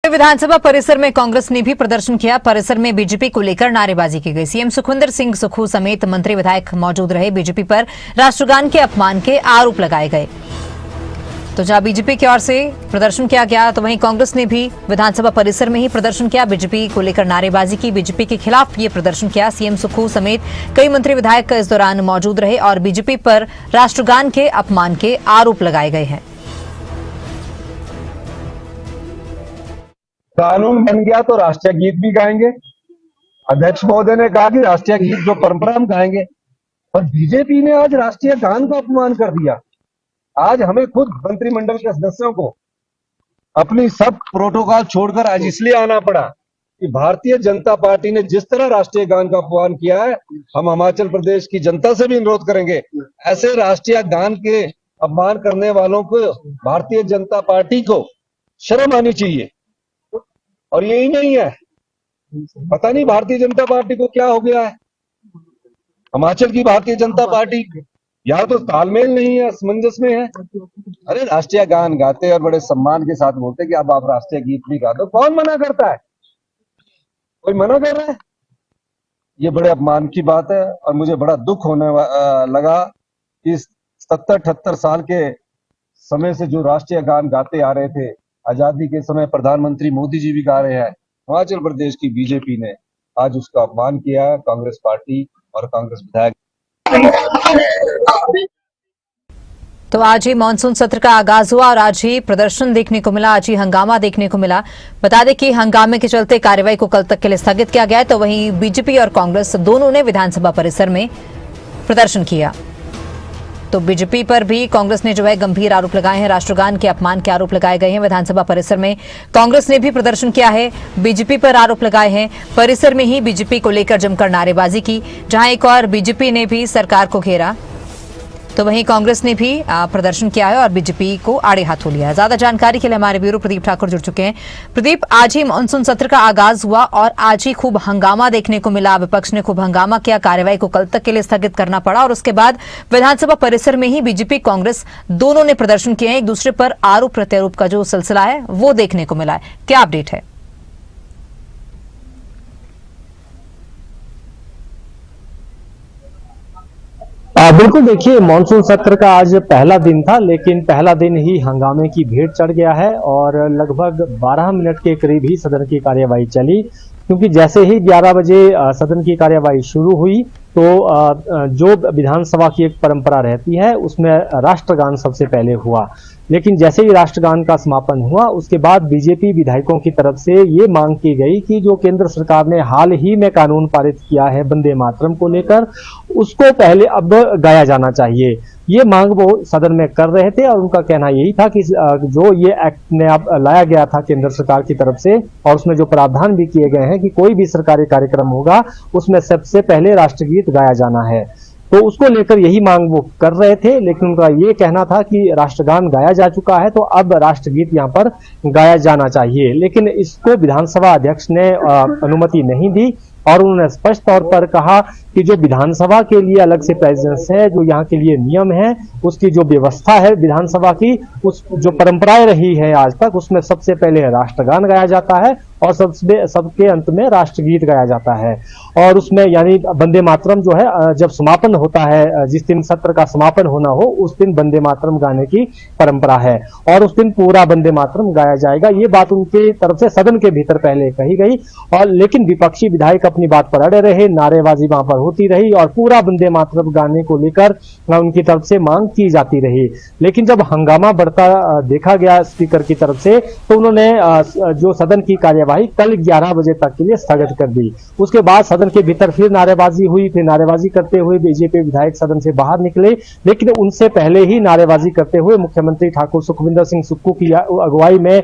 विधानसभा परिसर में कांग्रेस ने भी प्रदर्शन किया। परिसर में बीजेपी को लेकर नारेबाजी की गई। सीएम सुखविंदर सिंह सुक्खू समेत मंत्री विधायक मौजूद रहे। बीजेपी पर राष्ट्रगान के अपमान के आरोप लगाए गए। तो जहां बीजेपी की ओर से प्रदर्शन किया गया तो वहीं कांग्रेस ने भी विधानसभा परिसर में ही प्रदर्शन किया। बीजेपी को लेकर नारेबाजी की, बीजेपी के खिलाफ ये प्रदर्शन किया। सीएम सुक्खू समेत कई मंत्री विधायक इस दौरान मौजूद रहे और बीजेपी पर राष्ट्रगान के अपमान के आरोप लगाए गए हैं। कानून बन गया तो राष्ट्रीय गीत भी गाएंगे। अध्यक्ष महोदय ने कहा कि राष्ट्रीय गीत जो परंपरा हम गाएंगे, पर बीजेपी ने आज राष्ट्रीय गान का अपमान कर दिया। आज हमें खुद मंत्रिमंडल के सदस्यों को अपनी सब प्रोटोकॉल छोड़कर आज इसलिए आना पड़ा कि भारतीय जनता पार्टी ने जिस तरह राष्ट्रीय गान का अपमान किया है, हम हिमाचल प्रदेश की जनता से भी अनुरोध करेंगे, ऐसे राष्ट्रीय गान के अपमान करने वालों को भारतीय जनता पार्टी को शर्म आनी चाहिए। और यही नहीं है, पता नहीं भारतीय जनता पार्टी को क्या हो गया है। हिमाचल की भारतीय जनता पार्टी यहाँ तो तालमेल नहीं है, असमंजस में है। अरे राष्ट्रीय गान गाते और बड़े सम्मान के साथ बोलते कि अब आप राष्ट्रीय गीत भी गा दो। कौन मना करता है? कोई मना कर रहा है? ये बड़े अपमान की बात है और मुझे बड़ा दुख होने लगा। इस 70-78 साल के समय से जो राष्ट्रीय गान गाते आ रहे थे, आजादी के समय प्रधानमंत्री मोदी जी भी गा रहे हैं, हिमाचल प्रदेश की बीजेपी ने आज उसका अपमान किया है। कांग्रेस पार्टी और कांग्रेस विधायक। तो आज ही मानसून सत्र का आगाज हुआ और आज ही प्रदर्शन देखने को मिला, आज ही हंगामा देखने को मिला। बता दें कि हंगामे के चलते कार्यवाही को कल तक के लिए स्थगित किया गया है। तो वहीं बीजेपी और कांग्रेस दोनों ने विधानसभा परिसर में प्रदर्शन किया। तो बीजेपी पर भी कांग्रेस ने जो है गंभीर आरोप लगाए हैं, राष्ट्रगान के अपमान के आरोप लगाए गए हैं। विधानसभा परिसर में कांग्रेस ने भी प्रदर्शन किया है, बीजेपी पर आरोप लगाए हैं। परिसर में ही बीजेपी को लेकर जमकर नारेबाजी की, जहां एक और बीजेपी ने भी सरकार को घेरा। तो वहीं कांग्रेस ने भी प्रदर्शन किया है और बीजेपी को आड़े हाथों लिया है। ज्यादा जानकारी के लिए हमारे ब्यूरो प्रदीप ठाकुर जुड़ चुके हैं। प्रदीप, आज ही मानसून सत्र का आगाज हुआ और आज ही खूब हंगामा देखने को मिला। विपक्ष ने खूब हंगामा किया, कार्यवाही को कल तक के लिए स्थगित करना पड़ा और उसके बाद विधानसभा परिसर में ही बीजेपी कांग्रेस दोनों ने प्रदर्शन किए हैं। एक दूसरे पर आरोप प्रत्यारोप का जो सिलसिला है वो देखने को मिला है। क्या अपडेट है? बिल्कुल, देखिए मानसून सत्र का आज पहला दिन था, लेकिन पहला दिन ही हंगामे की भेंट चढ़ गया है और लगभग 12 मिनट के करीब ही सदन की कार्यवाही चली। क्योंकि जैसे ही 11 बजे सदन की कार्यवाही शुरू हुई तो जो विधानसभा की एक परंपरा रहती है उसमें राष्ट्रगान सबसे पहले हुआ। लेकिन जैसे ही राष्ट्रगान का समापन हुआ उसके बाद बीजेपी विधायकों की तरफ से ये मांग की गई कि जो केंद्र सरकार ने हाल ही में कानून पारित किया है वंदे मातरम को लेकर, उसको पहले अब गाया जाना चाहिए। ये मांग वो सदन में कर रहे थे और उनका कहना यही था कि जो ये एक्ट ने अब लाया गया था केंद्र सरकार की तरफ से और उसमें जो प्रावधान भी किए गए हैं कि कोई भी सरकारी कार्यक्रम होगा उसमें सबसे पहले राष्ट्रगीत गाया जाना है, तो उसको लेकर यही मांग वो कर रहे थे। लेकिन उनका ये कहना था कि राष्ट्रगान गाया जा चुका है तो अब राष्ट्रगीत यहाँ पर गाया जाना चाहिए। लेकिन इसको विधानसभा अध्यक्ष ने अनुमति नहीं दी और उन्होंने स्पष्ट तौर पर कहा कि जो विधानसभा के लिए अलग से प्रेसिडेंस है, जो यहाँ के लिए नियम है, उसकी जो व्यवस्था है विधानसभा की, उस जो परंपराएं रही है आज तक, उसमें सबसे पहले राष्ट्रगान गाया जाता है और सबके अंत में राष्ट्रगीत गाया जाता है। और उसमें यानी वंदे मातरम जो है जब समापन होता है, जिस दिन सत्र का समापन होना हो उस दिन वंदे मातरम गाने की परंपरा है और उस दिन पूरा वंदे मातरम गाया जाएगा। ये बात उनके तरफ से सदन के भीतर पहले कही गई और लेकिन विपक्षी विधायक अपनी बात पर अड़े रहे, नारेबाजी वहां पर होती रही और पूरा वंदे मातरम गाने को लेकर उनकी तरफ से मांग की जाती रही। लेकिन जब हंगामा बढ़ता देखा गया स्पीकर की तरफ से तो उन्होंने जो सदन की कार्यवाही कल 11 बजे तक के लिए स्थगित कर दी। उसके बाद सदन के भीतर फिर नारेबाजी हुई, फिर नारेबाजी करते हुए बीजेपी विधायक सदन से बाहर निकले। लेकिन उनसे पहले ही नारेबाजी करते हुए मुख्यमंत्री ठाकुर सुखविंदर सिंह सुक्खू की अगुवाई में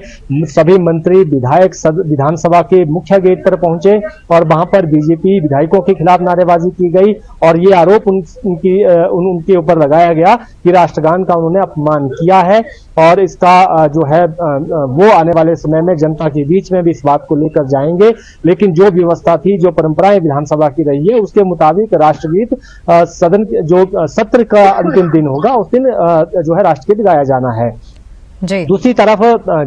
सभी मंत्री विधायक विधानसभा के मुख्य गेट पर पहुंचे और वहां पर बीजेपी विधायकों के खिलाफ नारेबाजी की गई और ये आरोप उनके ऊपर लगाया गया कि राष्ट्रगान का उन्होंने अपमान किया है और इसका जो है वो आने वाले समय में जनता के बीच में भी इस बात को लेकर जाएंगे। लेकिन जो व्यवस्था थी, जो परंपराएं विधानसभा की रही है, उसके मुताबिक राष्ट्रगीत सदन जो सत्र का अंतिम दिन होगा उस दिन जो है राष्ट्रगीत गाया जाना है। जी। दूसरी तरफ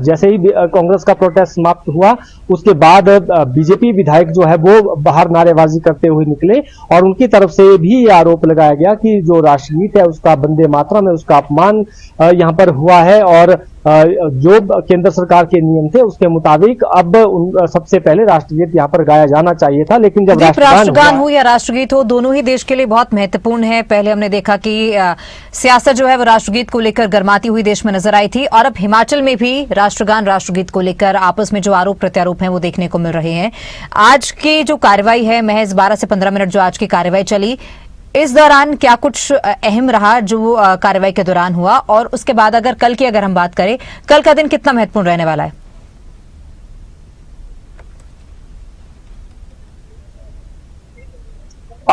जैसे ही कांग्रेस का प्रोटेस्ट समाप्त हुआ उसके बाद बीजेपी विधायक जो है वो बाहर नारेबाजी करते हुए निकले और उनकी तरफ से भी ये आरोप लगाया गया कि जो राष्ट्रगीत है उसका वंदे मातरम है उसका अपमान यहाँ पर हुआ है और जो केंद्र सरकार के नियम थे उसके मुताबिक अब सबसे पहले राष्ट्रगीत यहाँ पर गाया जाना चाहिए था, लेकिन जब राष्ट्रगान हो या राष्ट्रगीत हो दोनों ही देश के लिए बहुत महत्वपूर्ण है। पहले हमने देखा कि सियासत जो है वो राष्ट्रगीत को लेकर गर्माती हुई देश में नजर आई थी और अब हिमाचल में भी राष्ट्रगान राष्ट्रगीत को लेकर आपस में जो आरोप प्रत्यारोप हैं वो देखने को मिल रहे हैं। आज की जो कार्रवाई है महज 12 से 15 मिनट जो आज की कार्रवाई चली, इस दौरान क्या कुछ अहम रहा जो कार्रवाई के दौरान हुआ और उसके बाद अगर हम बात करें, कल का दिन कितना महत्वपूर्ण रहने वाला है?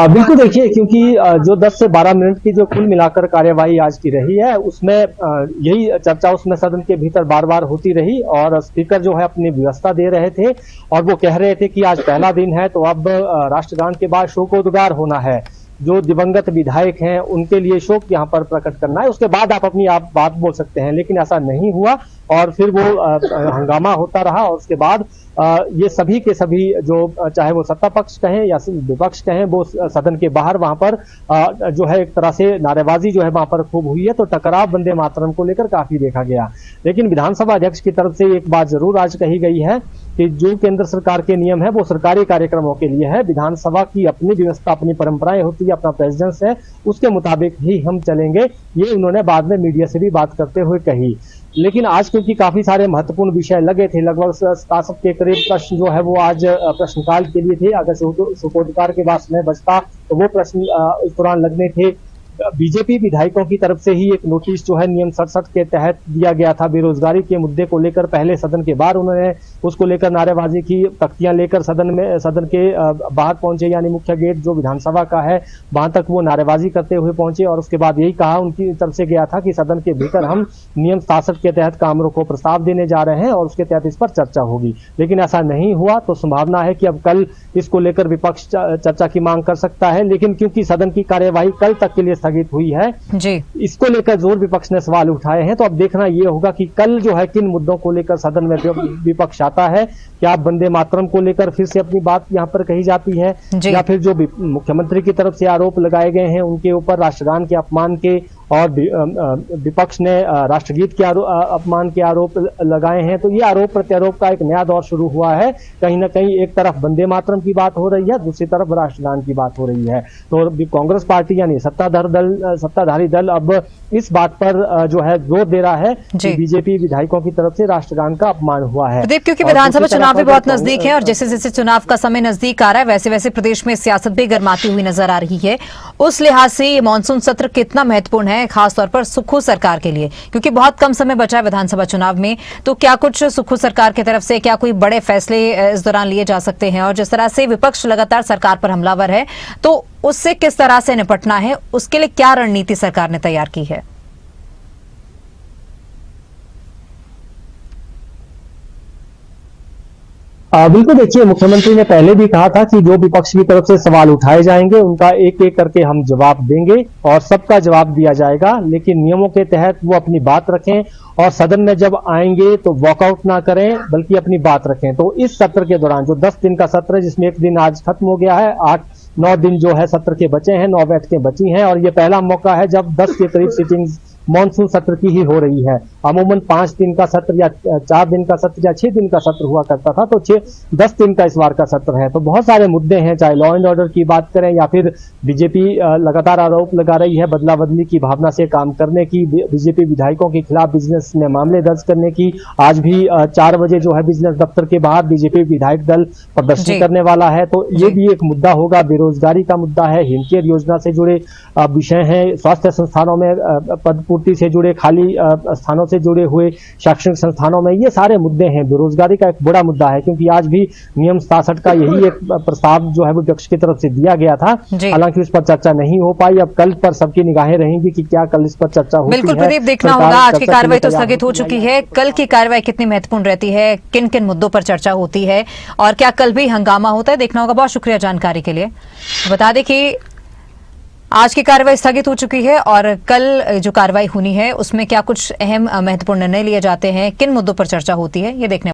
बिल्कुल देखिए, क्योंकि जो 10 से 12 मिनट की जो कुल मिलाकर कार्यवाही आज की रही है उसमें यही चर्चा उसमें सदन के भीतर बार बार होती रही और स्पीकर जो है अपनी व्यवस्था दे रहे थे और वो कह रहे थे कि आज पहला दिन है तो अब राष्ट्रगान के बाद शोकोद्गार होना है, जो दिवंगत विधायक हैं उनके लिए शोक यहाँ पर प्रकट करना है, उसके बाद आप अपनी बात बोल सकते हैं। लेकिन ऐसा नहीं हुआ और फिर वो हंगामा होता रहा और उसके बाद ये सभी के सभी जो चाहे वो सत्ता पक्ष कहें या विपक्ष कहें वो सदन के बाहर वहां पर जो है एक तरह से नारेबाजी जो है वहां पर खूब हुई है, तो टकराव वंदे मातरम को लेकर काफी देखा गया। लेकिन विधानसभा अध्यक्ष की तरफ से एक बात जरूर आज कही गई है कि जो केंद्र सरकार के नियम है वो सरकारी कार्यक्रमों के लिए है, विधानसभा की अपनी व्यवस्था अपनी परंपराएं होती है, अपना प्रेसिडेंस है, उसके मुताबिक ही हम चलेंगे, ये उन्होंने बाद में मीडिया से भी बात करते हुए कही। लेकिन आज क्योंकि काफी सारे महत्वपूर्ण विषय लगे थे, लगभग 67 के करीब प्रश्न जो है वो आज प्रश्नकाल के लिए थे, अगर शोकोद्गार के बाद समय बचता तो वो प्रश्न इस दौरान लगने थे। बीजेपी विधायकों की तरफ से ही एक नोटिस जो है नियम 67 के तहत दिया गया था बेरोजगारी के मुद्दे को लेकर, पहले सदन के बाहर उन्होंने उसको लेकर नारेबाजी की, तख्तियां लेकर सदन के बाहर पहुंचे, यानी मुख्य गेट जो विधानसभा का है वहां तक वो नारेबाजी करते हुए पहुंचे और उसके बाद यही कहा उनकी तरफ से गया था कि सदन के भीतर हम नियम 67 के तहत कामरों को प्रस्ताव देने जा रहे हैं और उसके तहत इस पर चर्चा होगी। लेकिन ऐसा नहीं हुआ तो संभावना है कि अब कल इसको लेकर विपक्ष चर्चा की मांग कर सकता है, लेकिन क्योंकि सदन की कार्यवाही कल तक के लिए स्थगित हुई है जी, इसको लेकर जोर विपक्ष ने सवाल उठाए हैं। तो अब देखना यह होगा कि कल जो है किन मुद्दों को लेकर सदन में विपक्ष आता है, क्या वंदे मातरम को लेकर फिर से अपनी बात यहां पर कही जाती है या फिर जो मुख्यमंत्री की तरफ से आरोप लगाए गए हैं उनके ऊपर राष्ट्रगान के अपमान के और विपक्ष ने राष्ट्रगीत के अपमान के आरोप लगाए हैं, तो ये आरोप प्रत्यारोप का एक नया दौर शुरू हुआ है। कहीं ना कहीं एक तरफ वंदे मातरम की बात हो रही है, दूसरी तरफ राष्ट्रगान की बात हो रही है। तो कांग्रेस पार्टी यानी सत्ताधारी दल अब इस बात पर जो है जोर दे रहा है कि बीजेपी विधायकों की तरफ से राष्ट्रगान का अपमान हुआ है। प्रदीप, क्योंकि विधानसभा चुनाव भी बहुत नजदीक है और जैसे जैसे चुनाव का समय नजदीक आ रहा है वैसे वैसे प्रदेश में सियासत भी गर्माती हुई नजर आ रही है, उस लिहाज से ये मानसून सत्र कितना महत्वपूर्ण है खासतौर पर सुक्खू सरकार के लिए, क्योंकि बहुत कम समय बचा है विधानसभा चुनाव में, तो क्या कुछ सुक्खू सरकार की तरफ से क्या कोई बड़े फैसले इस दौरान लिए जा सकते हैं? और जिस तरह से विपक्ष लगातार सरकार पर हमलावर है तो उससे किस तरह से निपटना है, उसके लिए क्या रणनीति सरकार ने तैयार की है? बिल्कुल देखिए, मुख्यमंत्री ने पहले भी कहा था कि जो विपक्ष की तरफ से सवाल उठाए जाएंगे उनका एक एक करके हम जवाब देंगे और सबका जवाब दिया जाएगा, लेकिन नियमों के तहत वो अपनी बात रखें और सदन में जब आएंगे तो वॉकआउट ना करें बल्कि अपनी बात रखें। तो इस सत्र के दौरान जो 10 दिन का सत्र है जिसमें एक दिन आज खत्म हो गया है, 8-9 दिन जो है सत्र के बचे हैं, 9 बैठकें बची हैं और ये पहला मौका है जब 10 के करीब सिटिंग मॉनसून सत्र की ही हो रही है। अमूमन 5 दिन का सत्र या 4 दिन का सत्र या 6 दिन का सत्र हुआ करता था, तो 10 दिन का इस बार का सत्र है। तो बहुत सारे मुद्दे हैं, चाहे लॉ एंड ऑर्डर की बात करें या फिर बीजेपी लगातार आरोप लगा रही है बदला बदली की भावना से काम करने की, बीजेपी विधायकों के खिलाफ बिजनेस में मामले दर्ज करने की। आज भी 4 बजे जो है बिजनेस दफ्तर के बाहर बीजेपी विधायक दल प्रदर्शन करने वाला है, तो ये भी एक मुद्दा होगा। बेरोजगारी का मुद्दा है, हिमकेयर योजना से जुड़े विषय हैं, स्वास्थ्य संस्थानों में पद पूर्ति से जुड़े खाली स्थानों से जुड़े हुए शैक्षणिक संस्थानों में, ये सारे मुद्दे हैं। बेरोजगारी का एक बड़ा मुद्दा है क्योंकि आज भी नियम 67 का यही एक प्रस्ताव जो है वो विपक्ष की तरफ से दिया गया था, हालांकि उस पर चर्चा नहीं हो पाई। अब कल पर सबकी निगाहें रहेंगी कि क्या कल इस पर चर्चा होती है। बिल्कुल प्रदीप, देखना होगा। आज की कार्रवाई तो स्थगित हो चुकी है, कल की कार्रवाई कितनी महत्वपूर्ण रहती है, किन किन मुद्दों पर चर्चा होती है और क्या कल भी हंगामा होता है, देखना होगा। बहुत शुक्रिया जानकारी के लिए। बता दें कि आज की कार्रवाई स्थगित हो चुकी है और कल जो कार्रवाई होनी है उसमें क्या कुछ अहम महत्वपूर्ण निर्णय लिए जाते हैं, किन मुद्दों पर चर्चा होती है, ये देखने